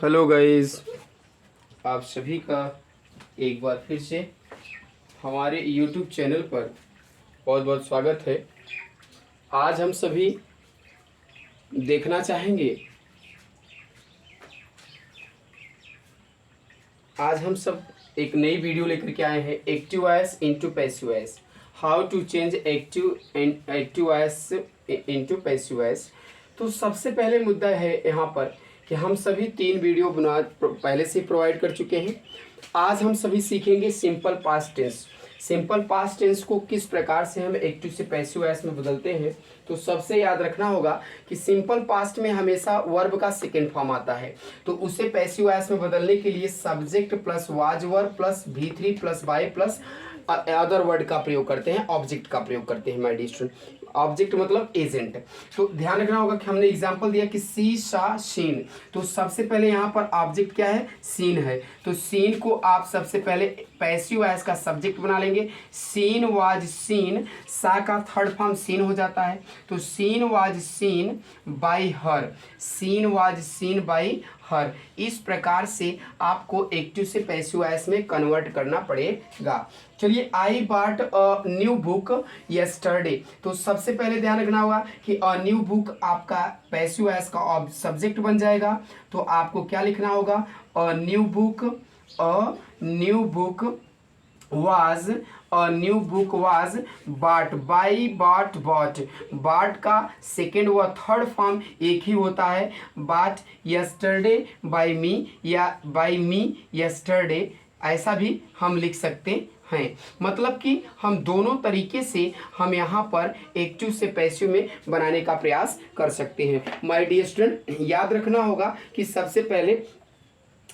Hello guys, आप सभी का एक बार फिर से हमारे यूट्यूब चैनल पर बहुत बहुत स्वागत है। आज हम सभी देखना चाहेंगे, आज हम सब एक नई वीडियो लेकर के आए हैं, active voice into passive voice, how to change active voice into passive voice. तो सबसे पहले मुद्दा है यहाँ पर कि हम सभी 3 वीडियो पहले से प्रोवाइड कर चुके हैं। आज हम सभी सीखेंगे simple past tense. Simple past tense को किस प्रकार से हम एक्टिव से पैसिव वॉइस में बदलते हैं। तो सबसे याद रखना होगा कि सिंपल पास्ट में हमेशा वर्ब का सेकेंड फॉर्म आता है, तो उसे पैसिव वॉइस में बदलने के लिए subject plus was verb plus V3 plus by plus other word का प्रयोग करते हैं, ऑब्जेक्ट का प्रयोग करते हैं माय डियर स्टूडेंट। ऑब्जेक्ट मतलब एजेंट। तो ध्यान रखना होगा कि हमने एग्जांपल दिया कि सी सा शीन, तो सबसे पहले यहाँ पर ऑब्जेक्ट क्या है, सीन है। तो सीन को आप सबसे पहले पैसिव वॉइस का सब्जेक्ट बना लेंगे। सीन वाज सीन, सा का थर्ड फॉर्म सीन हो जाता है, तो seen was seen by her, seen was seen by her. इस प्रकार से आपको एक्टिव से पैसिव वॉइस में कन्वर्ट करना पड़ेगा। चलिए, I bought a new book yesterday. तो सबसे पहले ध्यान रखना होगा कि अ न्यू बुक आपका पैसिव वॉइस का सब्जेक्ट बन जाएगा। तो आपको क्या लिखना होगा, a new book, a new book was, a new book was bought by bought bought. Bought का सेकेंड व थर्ड फॉर्म एक ही होता है, बॉट यस्टरडे बाई मी या बाई मी यस्टरडे, ऐसा भी हम लिख सकते हैं। मतलब कि हम दोनों तरीके से हम यहाँ पर एक्टिव से पैसिव में बनाने का प्रयास कर सकते हैं। माय डियर स्टूडेंट, याद रखना होगा कि सबसे पहले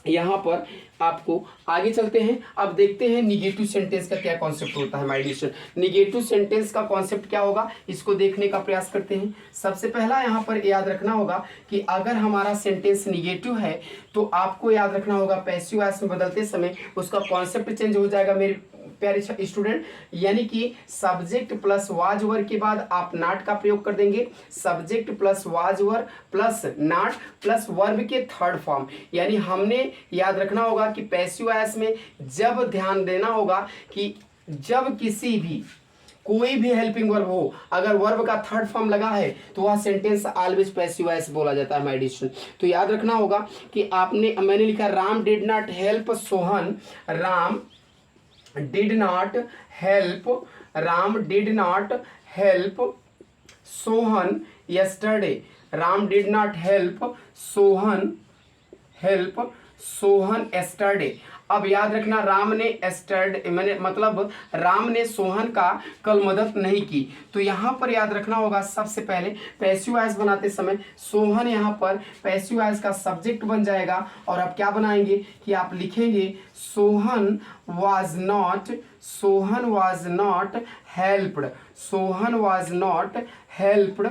यहाँ पर आपको आगे चलते हैं। अब देखते हैं निगेटिव सेंटेंस का क्या कॉन्सेप्ट होता है my dear student. Negative sentence का कॉन्सेप्ट क्या होगा, इसको देखने का प्रयास करते हैं। सबसे पहला यहाँ पर याद रखना होगा कि अगर हमारा सेंटेंस निगेटिव है तो आपको याद रखना होगा पैसिव वॉइस में बदलते समय उसका कॉन्सेप्ट चेंज हो जाएगा मेरे प्यारे स्टूडेंट। यानी कि सब्जेक्ट प्लस वाज वर्ब के बाद आप नॉट का प्रयोग कर देंगे। Subject plus was verb plus not plus verb के थर्ड फॉर्म। यानी हमने याद रखना होगा कि पैसिव वॉइस में जब ध्यान देना होगा कि जब किसी भी कोई भी हेल्पिंग वर्ब हो, अगर वर्ब का थर्ड फॉर्म लगा है तो वह सेंटेंस ऑलवेज पैसिव वॉइस बोला जाता है माय डियर स्टूडेंट। तो याद रखना होगा कि मैंने लिखा Ram did not help Sohan, Ram did not help, Ram did not help Sohan yesterday. Ram did not help Sohan yesterday. अब याद रखना, राम ने एस्टरडे मैंने मतलब राम ने सोहन का कल मदद नहीं की। तो यहाँ पर याद रखना होगा सबसे पहले पैसिव वॉइस बनाते समय सोहन यहाँ पर पैसिव वॉइस का सब्जेक्ट बन जाएगा। और अब क्या बनाएंगे कि आप लिखेंगे Sohan was not helped, Sohan was not helped,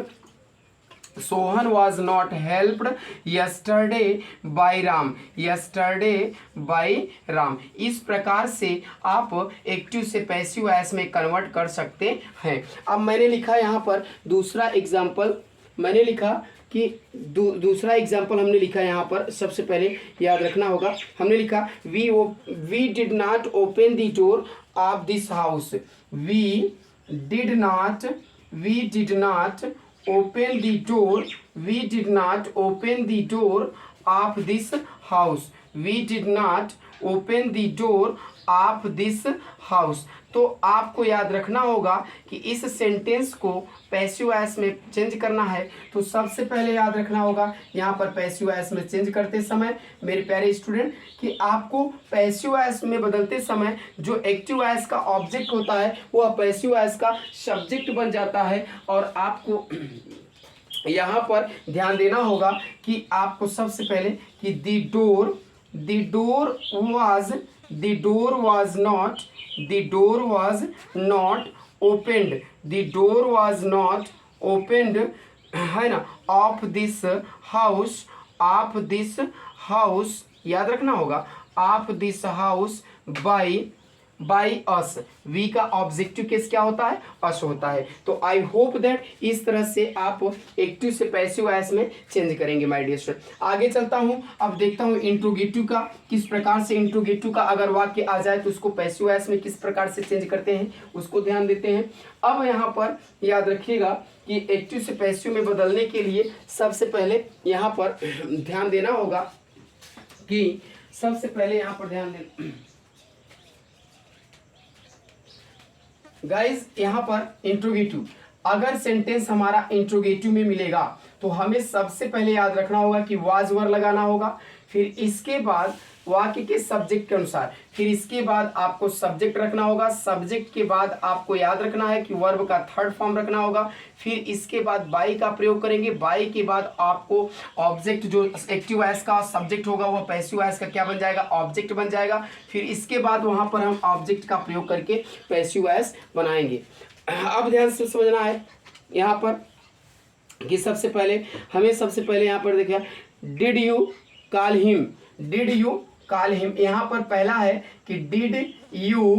Sohan was not helped yesterday by Ram, yesterday by Ram। इस प्रकार से आप एक्टिव से पैसिव वॉइस में कन्वर्ट कर सकते हैं। अब मैंने लिखा यहाँ पर दूसरा एग्जाम्पल, मैंने लिखा कि दूसरा एग्जाम्पल हमने लिखा यहाँ पर। सबसे पहले याद रखना होगा, हमने लिखा we did not open the door of this house, we did not open the door, we did not open the door of this house, we did not open the door of this house। तो आपको याद रखना होगा कि इस sentence को passive voice में change करना है। तो सबसे पहले याद रखना होगा यहाँ पर पैसिव वॉइस में चेंज करते समय मेरे प्यारे स्टूडेंट कि आपको पैसिव वॉइस में बदलते समय जो एक्टिव वॉइस का ऑब्जेक्ट होता है वह पैसिव वॉइस का सब्जेक्ट बन जाता है। और आपको यहाँ पर ध्यान देना होगा कि आपको सबसे पहले कि the door was not opened, है ना, of this house, याद रखना होगा, of this house by by us, we का ऑब्जेक्टिव केस क्या होता है, अस होता है। तो आई होप दैट इस तरह से आप एक्टिव से पैसिव वॉइस में चेंज करेंगे माय डियर स्टूडेंट। आगे चलता हूं, अब देखता हूं इंट्रोगेटिव का किस प्रकार से, इंट्रोगेटिव का अगर वाक्य आ जाए तो उसको पैसिव वॉइस में किस प्रकार से चेंज करते हैं उसको ध्यान देते हैं। अब यहाँ पर याद रखिएगा कि एक्टिव से पैसिव में बदलने के लिए सबसे पहले यहाँ पर ध्यान देना होगा कि सबसे पहले यहाँ पर ध्यान दे गाइज, यहाँ पर इंट्रोगेटिव, अगर सेंटेंस हमारा इंट्रोगेटिव में मिलेगा तो हमें सबसे पहले याद रखना होगा कि वाज वर लगाना होगा, फिर इसके बाद वाक्य के सब्जेक्ट के अनुसार, फिर इसके बाद आपको सब्जेक्ट रखना होगा, सब्जेक्ट के बाद आपको याद रखना है कि वर्ब का थर्ड फॉर्म रखना होगा, फिर इसके बाद बाई का प्रयोग करेंगे, बाई के बाद आपको ऑब्जेक्ट जो एक्टिव वॉइस का सब्जेक्ट होगा वो पैसिव वॉइस का क्या बन जाएगा, ऑब्जेक्ट बन जाएगा, फिर इसके बाद वहां पर हम ऑब्जेक्ट का प्रयोग करके पैसिव वॉइस बनाएंगे। अब ध्यान से समझना है यहाँ पर कि सबसे पहले हमें यहाँ पर देखिए did you call him, did you call him, यहाँ पर पहला है कि did you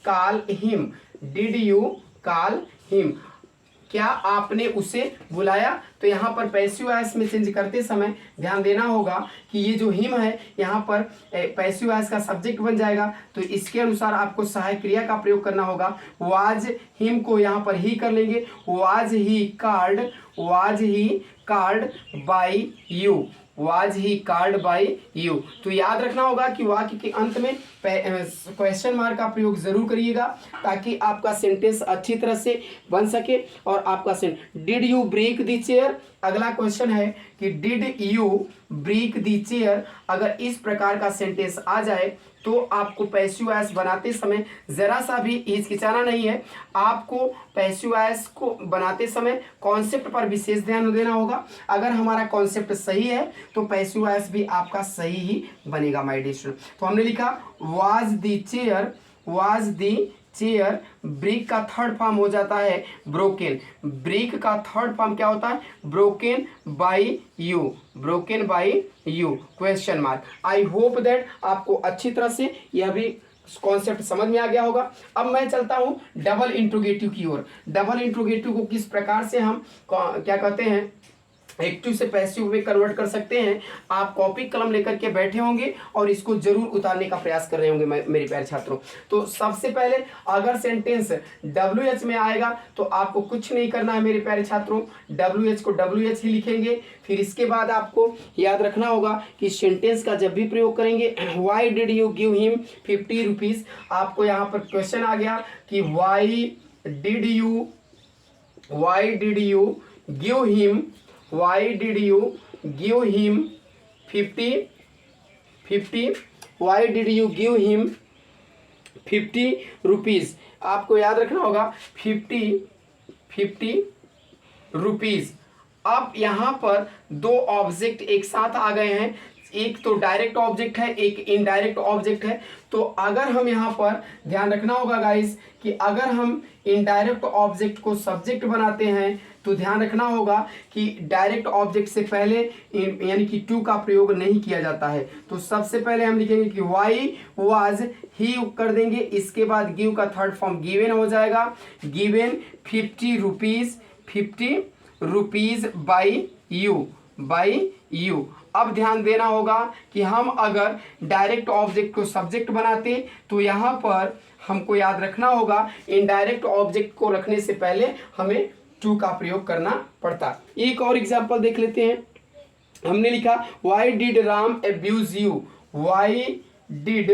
call him, did you call him, क्या आपने उसे बुलाया। तो यहाँ पर पैसिव वॉइस में चेंज करते समय ध्यान देना होगा कि ये जो हिम है यहाँ पर पैसिव वॉइस का सब्जेक्ट बन जाएगा, तो इसके अनुसार आपको सहायक क्रिया का प्रयोग करना होगा। वाज हिम को यहाँ पर ही कर लेंगे, was he called by you, was he called by you. तो याद रखना होगा कि वाक्य के अंत में क्वेश्चन मार्क का प्रयोग जरूर करिएगा ताकि आपका सेंटेंस अच्छी तरह से बन सके और आपका did you break the chair, अगला क्वेश्चन है कि did you break the chair, अगर इस प्रकार का सेंटेंस आ जाए तो आपको पैसिव वॉइस बनाते समय जरा सा भी हिचकिचाना नहीं है, आपको पैसिव वॉइस को बनाते समय कॉन्सेप्ट पर विशेष ध्यान देना होगा। अगर हमारा कॉन्सेप्ट सही है तो पैसिव वॉइस भी आपका सही ही बनेगा माय डियर स्टूडेंट। तो हमने लिखा वाज द चेयर, ब्रेक का थर्ड फॉर्म हो जाता है ब्रोकन, ब्रेक का थर्ड फॉर्म क्या होता है, broken by you question mark. I hope that आपको अच्छी तरह से यह भी कॉन्सेप्ट समझ में आ गया होगा। अब मैं चलता हूं डबल इंट्रोगेटिव की ओर। डबल इंट्रोगेटिव को किस प्रकार से हम क्या कहते हैं एक्टिव से पैसिव में कन्वर्ट कर सकते हैं, आप कॉपी कलम लेकर के बैठे होंगे और इसको जरूर उतारने का प्रयास कर रहे होंगे मेरे प्यारे छात्रों। तो सबसे पहले अगर सेंटेंस WH में आएगा तो आपको कुछ नहीं करना है मेरे प्यारे छात्रों, WH को WH ही लिखेंगे। फिर इसके बाद आपको याद रखना होगा कि सेंटेंस का जब भी प्रयोग करेंगे why did you give him 50 rupees, आपको यहाँ पर क्वेश्चन आ गया कि why did you give him, why did you give him 50, why did you give him 50 rupees, आपको याद रखना होगा 50 रुपीज। अब यहाँ पर दो ऑब्जेक्ट एक साथ आ गए हैं, एक तो डायरेक्ट ऑब्जेक्ट है एक इनडायरेक्ट ऑब्जेक्ट है। तो अगर हम यहाँ पर ध्यान रखना होगा गाइस कि अगर हम इनडायरेक्ट ऑब्जेक्ट को सब्जेक्ट बनाते हैं तो ध्यान रखना होगा कि डायरेक्ट ऑब्जेक्ट से पहले यानी कि टू का प्रयोग नहीं किया जाता है। तो सबसे पहले हम लिखेंगे कि वाई वाज ही कर देंगे, इसके बाद गिव का थर्ड फॉर्म गिवन हो जाएगा, गिवन 50 रुपीज बाई यू। अब ध्यान देना होगा कि हम अगर डायरेक्ट ऑब्जेक्ट को सब्जेक्ट बनाते तो यहाँ पर हमको याद रखना होगा इनडायरेक्ट ऑब्जेक्ट को रखने से पहले हमें टू का प्रयोग करना पड़ता। एक और एग्जांपल देख लेते हैं। हमने लिखा why did Ram abuse you, why did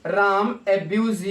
Ram abuse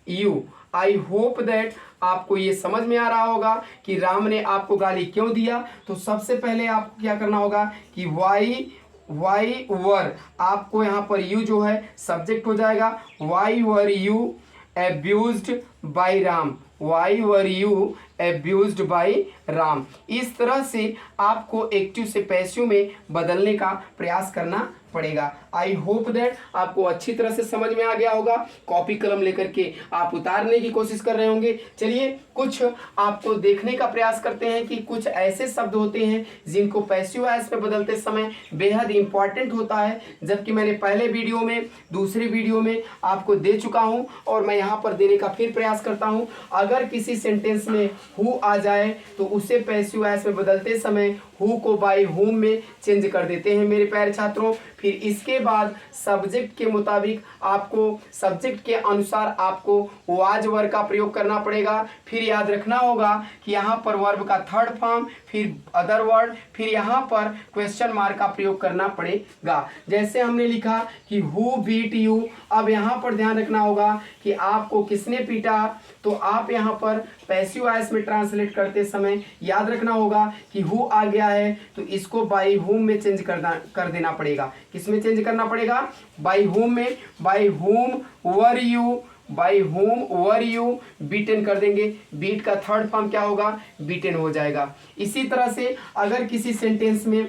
you. I hope that आपको ये समझ में आ रहा होगा कि राम ने आपको गाली क्यों दिया। तो सबसे पहले आपको क्या करना होगा कि वाई वर, आपको यहाँ पर यू जो है सब्जेक्ट हो जाएगा, why were you abused by Ram, why were you abused by Ram. इस तरह से आपको एक्टिव से पैसिव में बदलने का प्रयास करना पड़ेगा। आई होप दैट आपको अच्छी तरह से समझ में आ गया होगा। कॉपी कलम लेकर के आप उतारने की कोशिश कर रहे होंगे। चलिए कुछ आपको देखने का प्रयास करते हैं कि कुछ ऐसे शब्द होते हैं जिनको पैसिव वॉइस में बदलते समय बेहद इंपॉर्टेंट होता है, जबकि मैंने पहले वीडियो में, दूसरे वीडियो में आपको दे चुका हूं और मैं यहाँ पर देने का फिर प्रयास करता हूं। अगर किसी सेंटेंस में हु आ जाए तो उसे पैसिव वॉइस में बदलते समय हु को बाई हुम में चेंज कर देते हैं मेरे प्यारे छात्रों। फिर इसके बाद सब्जेक्ट के मुताबिक आपको, सब्जेक्ट के अनुसार आपको वाज वर्ब का प्रयोग करना पड़ेगा। फिर याद रखना होगा कि यहाँ पर वर्ब का थर्ड फॉर्म, फिर अदर वर्ड, फिर यहाँ पर क्वेश्चन मार्क का प्रयोग करना पड़ेगा। जैसे हमने लिखा कि हु बीट यू, अब यहाँ पर ध्यान रखना होगा कि आपको किसने पीटा, तो आप यहाँ पर पैसिव वॉइस में ट्रांसलेट करते समय याद रखना होगा कि हु आ गया है तो इसको बाई हुम में चेंज कर देना पड़ेगा। किस में चेंज करना पड़ेगा? बाई हुम में। बाई हुम वर यू, बाई हुम वर यू बीटन कर देंगे। बीट का थर्ड फॉर्म क्या होगा? बीटन हो जाएगा। इसी तरह से अगर किसी सेंटेंस में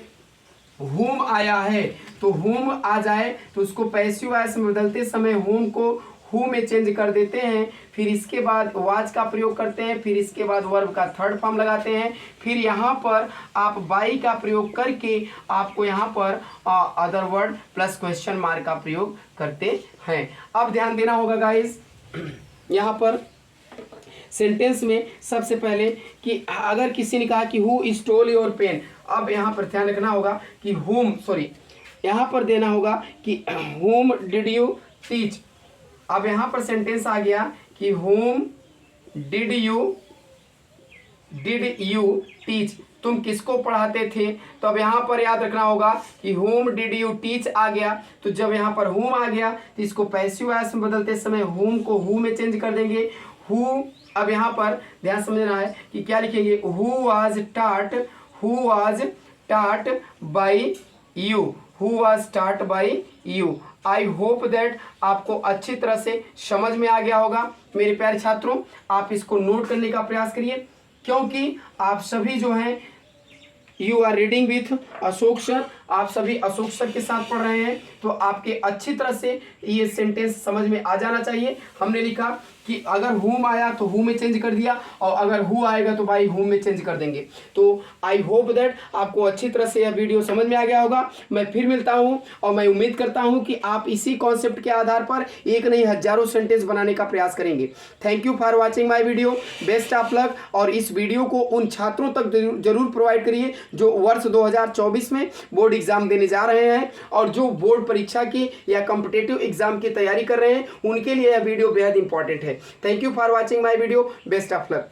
हुम आया है तो हुम आ जाए तो उसको पैसिव वॉइस में बदलते समय हुम को हु में चेंज कर देते हैं। फिर इसके बाद वाज का प्रयोग करते हैं। फिर इसके बाद वर्ब का थर्ड फॉर्म लगाते हैं। फिर यहाँ पर आप बाई का प्रयोग करके आपको यहाँ पर other word plus question mark का प्रयोग करते हैं। अब ध्यान देना होगा गाइस, यहाँ पर सेंटेंस में सबसे पहले कि अगर किसी ने कहा कि हु स्टोल योर पेन, अब यहाँ पर ध्यान रखना होगा कि हुम, सॉरी यहाँ पर देना होगा कि हुम डिड यू टीच। अब यहाँ पर सेंटेंस आ गया कि होम डिड यू टीच, तुम किसको पढ़ाते थे। तो अब यहाँ पर याद रखना होगा कि होम डिड यू टीच आ गया, तो जब यहाँ पर होम आ गया तो इसको पैसिव वॉइस में बदलते समय होम को हु में चेंज कर देंगे। हु, अब यहाँ पर ध्यान समझना है कि क्या लिखेंगे, हु वाज टाट बाई यू, हु वाज टाट by you. I hope that आपको अच्छी तरह से समझ में आ गया होगा मेरे प्यारे छात्रों। आप इसको नोट करने का प्रयास करिए, क्योंकि आप सभी जो हैं you are reading with Ashok sir, आप सभी अशोक सर के साथ पढ़ रहे हैं, तो आपके अच्छी तरह से ये सेंटेंस समझ में आ जाना चाहिए। हमने लिखा कि अगर हुम आया तो हु में चेंज कर दिया, और अगर हु आएगा तो बाई हुम में चेंज कर देंगे। तो आई होप दैट आपको अच्छी तरह से यह वीडियो समझ में आ गया होगा। मैं फिर मिलता हूं और मैं उम्मीद करता हूं कि आप इसी कॉन्सेप्ट के आधार पर एक नहीं हजारों सेंटेंस बनाने का प्रयास करेंगे। Thank you for watching my video, best of luck. और इस वीडियो को उन छात्रों तक जरूर प्रोवाइड करिए जो वर्ष 2024 में बोर्ड एग्जाम देने जा रहे हैं और जो बोर्ड परीक्षा की या कॉम्पिटिटिव एग्जाम की तैयारी कर रहे हैं, उनके लिए यह वीडियो बेहद इंपॉर्टेंट है। Thank you for watching my video, best of luck.